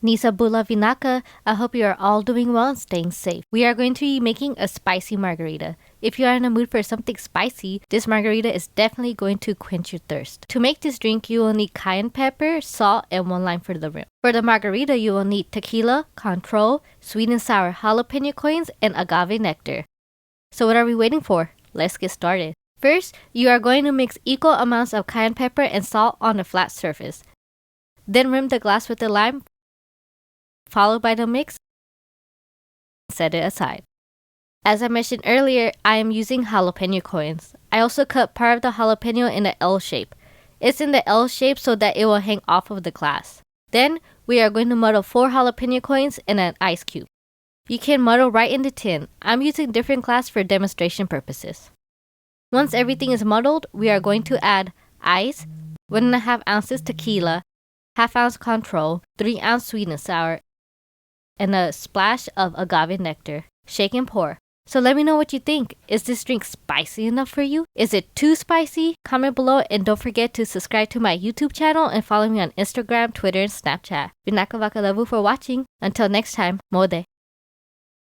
Nisa Bula Vinaka, I hope you are all doing well and staying safe. We are going to be making a spicy margarita. If you are in the mood for something spicy, this margarita is definitely going to quench your thirst. To make this drink, you will need cayenne pepper, salt, and 1 lime for the rim. For the margarita, you will need tequila, Cointreau, sweet and sour jalapeno coins, and agave nectar. So what are we waiting for? Let's get started. First, you are going to mix equal amounts of cayenne pepper and salt on a flat surface. Then rim the glass with the lime, followed by the mix, set it aside. As I mentioned earlier, I am using jalapeno coins. I also cut part of the jalapeno in an L shape. It's in the L shape so that it will hang off of the glass. Then, we are going to muddle 4 jalapeno coins in an ice cube. You can muddle right in the tin. I'm using different glass for demonstration purposes. Once everything is muddled, we are going to add ice, 1.5 ounces tequila, 1/2 ounce Cointreau, 3 ounce sweet and sour, and a splash of agave nectar. Shake and pour. So let me know what you think. Is this drink spicy enough for you? Is it too spicy? Comment below and don't forget to subscribe to my YouTube channel and follow me on Instagram, Twitter, and Snapchat. Vinaka Vakalavu for watching. Until next time, mode.